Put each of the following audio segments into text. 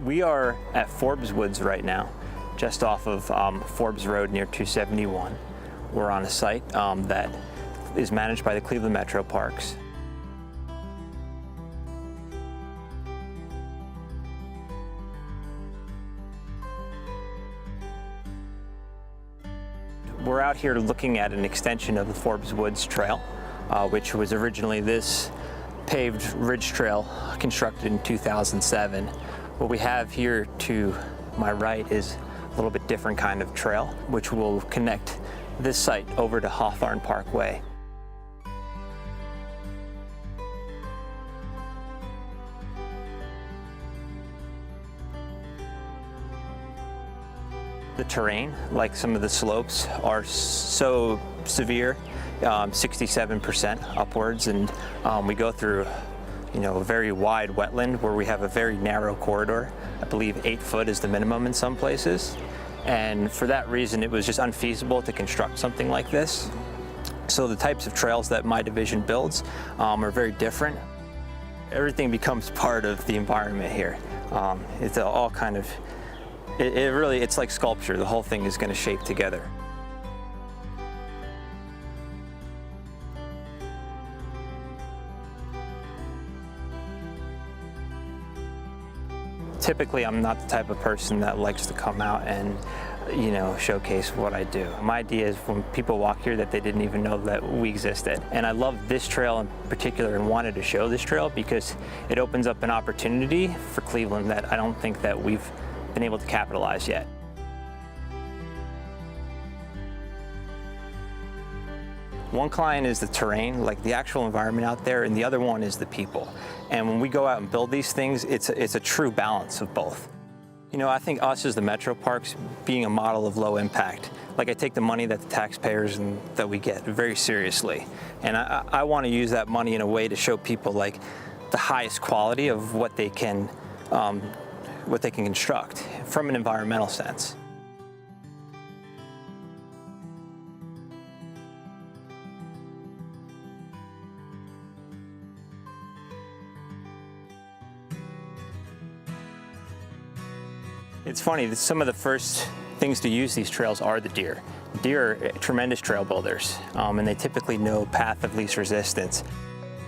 We are at Forbes Woods right now, just off of Forbes Road near 271. We're on a site that is managed by the Cleveland METROPARKS. We're out here looking at an extension of the Forbes Woods Trail, which was originally this paved ridge trail constructed in 2007. What we have here to my right is a little bit different kind of trail, which will connect this site over to HAWTHORNE Parkway. The terrain, like some of the slopes, are so severe, 67% upwards, and we go through a very wide wetland where we have a very narrow corridor. I believe 8 foot is the minimum in some places. And for that reason, it was just unfeasible to construct something like this. So the types of trails that my division builds are very different. Everything becomes part of the environment here. It's all kind of, it's like sculpture. The whole thing is going to shape together. Typically, I'm not the type of person that likes to come out and, showcase what I do. My idea is when people walk here that they didn't even know that we existed. And I love this trail in particular and wanted to show this trail because it opens up an opportunity for Cleveland that I don't think that we've been able to capitalize yet. One client is the terrain, like the actual environment out there, and the other one is the people. And when we go out and build these things, it's a true balance of both. I think us as the METROPARKS being a model of low impact, like I take the money that the taxpayers and that we get very seriously. And I want to use that money in a way to show people like the highest quality of what they can construct from an environmental sense. It's funny that some of the first things to use these trails are the deer. Deer are tremendous trail builders, and they typically know path of least resistance.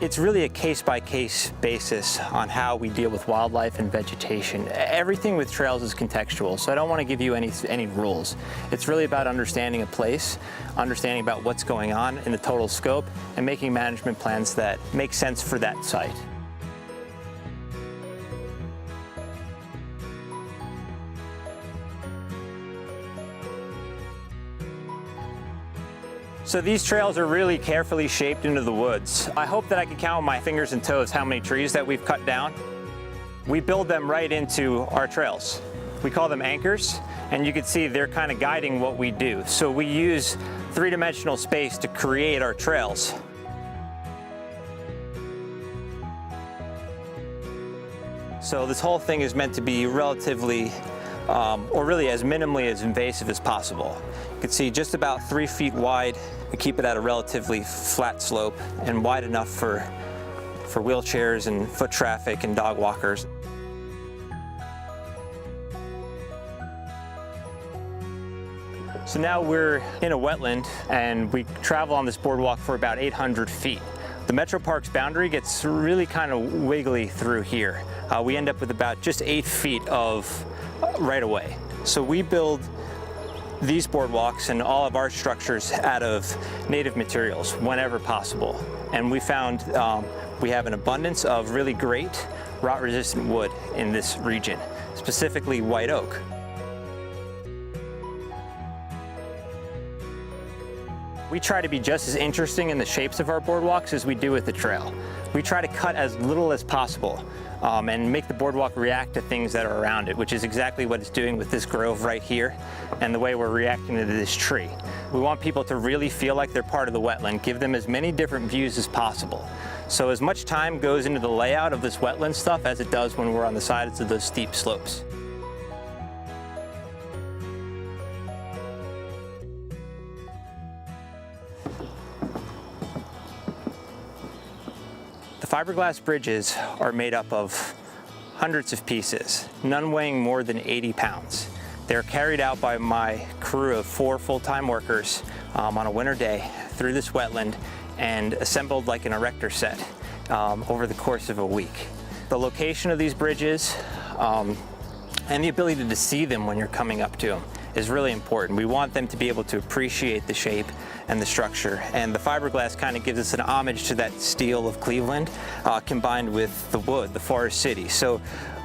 It's really a case-by-case basis on how we deal with wildlife and vegetation. Everything with trails is contextual, so I don't want to give you any rules. It's really about understanding a place, understanding about what's going on in the total scope, and making management plans that make sense for that site. So these trails are really carefully shaped into the woods. I hope that I can count on my fingers and toes how many trees that we've cut down. We build them right into our trails. We call them anchors, and you can see they're kind of guiding what we do. So we use three-dimensional space to create our trails. So this whole thing is meant to be relatively, or really as minimally as invasive as possible. You can see just about 3 feet wide. We keep it at a relatively flat slope and wide enough for wheelchairs and foot traffic and dog walkers. So now we're in a wetland and we travel on this boardwalk for about 800 feet. The METROPARKS boundary gets really kind of wiggly through here. We end up with about just 8 feet of right-of-way. So we build these boardwalks and all of our structures out of native materials whenever possible. And we found we have an abundance of really great rot-resistant wood in this region, specifically white oak. We try to be just as interesting in the shapes of our boardwalks as we do with the trail. We try to cut as little as possible and make the boardwalk react to things that are around it, which is exactly what it's doing with this grove right here and the way we're reacting to this tree. We want people to really feel like they're part of the wetland, give them as many different views as possible. So as much time goes into the layout of this wetland stuff as it does when we're on the sides of those steep slopes. The fiberglass bridges are made up of hundreds of pieces, none weighing more than 80 pounds. They're carried out by my crew of 4 full-time workers on a winter day through this wetland and assembled like an erector set over the course of a week. The location of these bridges and the ability to see them when you're coming up to them is really important. We want them to be able to appreciate the shape and the structure, and the fiberglass kind of gives us an homage to that steel of Cleveland combined with the wood, the Forest City. So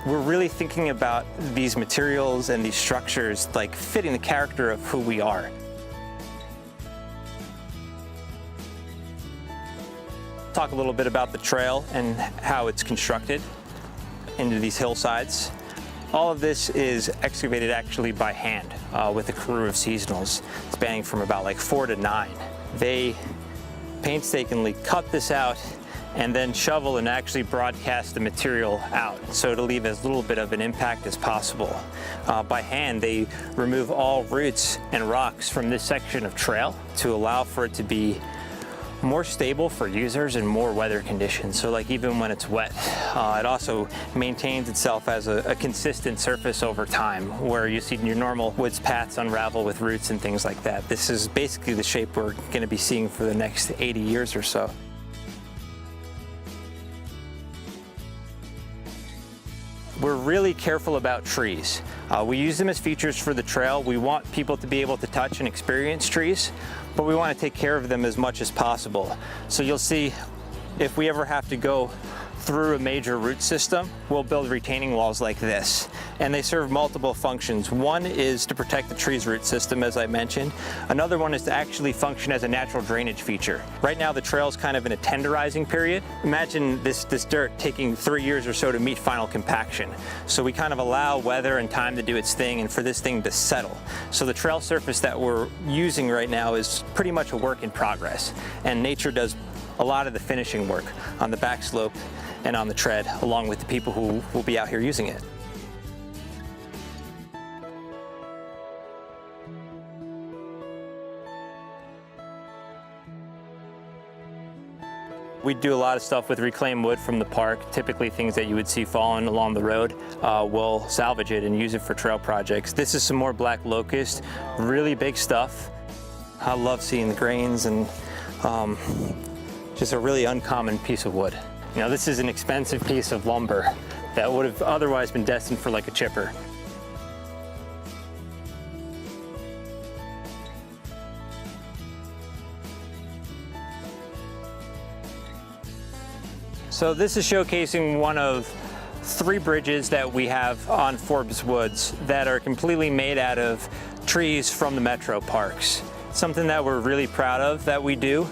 we're really thinking about these materials and these structures like fitting the character of who we are. Talk a little bit about the trail and how it's constructed into these hillsides. All of this is excavated actually by hand with a crew of seasonals spanning from about like 4 to 9. They painstakingly cut this out and then shovel and actually broadcast the material out so to leave as little bit of an impact as possible. By hand, they remove all roots and rocks from this section of trail to allow for it to be more stable for users in more weather conditions. So like even when it's wet, it also maintains itself as a consistent surface over time, where you see your normal woods paths unravel with roots and things like that. This is basically the shape we're going to be seeing for the next 80 years or so. We're really careful about trees. We use them as features for the trail. We want people to be able to touch and experience trees, but we want to take care of them as much as possible. So you'll see if we ever have to go through a major root system, we'll build retaining walls like this. And they serve multiple functions. One is to protect the tree's root system, as I mentioned. Another one is to actually function as a natural drainage feature. Right now, the trail's kind of in a tenderizing period. Imagine this dirt taking 3 years or so to meet final compaction. So we kind of allow weather and time to do its thing and for this thing to settle. So the trail surface that we're using right now is pretty much a work in progress. And nature does a lot of the finishing work on the back slope and on the tread, along with the people who will be out here using it. We do a lot of stuff with reclaimed wood from the park, typically things that you would see falling along the road. We'll salvage it and use it for trail projects. This is some more black locust, really big stuff. I love seeing the grains and just a really uncommon piece of wood. You know, this is an expensive piece of lumber that would have otherwise been destined for like a chipper. So this is showcasing one of 3 bridges that we have on Forbes Woods that are completely made out of trees from the METROPARKS. Something that we're really proud of that we do,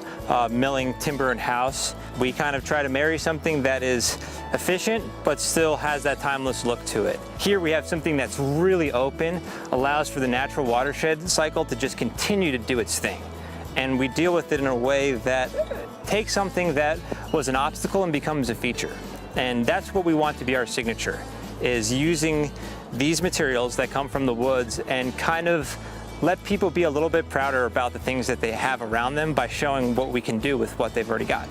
milling timber and house. We kind of try to marry something that is efficient but still has that timeless look to it. Here we have something that's really open, allows for the natural watershed cycle to just continue to do its thing. And we deal with it in a way that takes something that was an obstacle and becomes a feature. And that's what we want to be our signature, is using these materials that come from the woods and kind of let people be a little bit prouder about the things that they have around them by showing what we can do with what they've already got.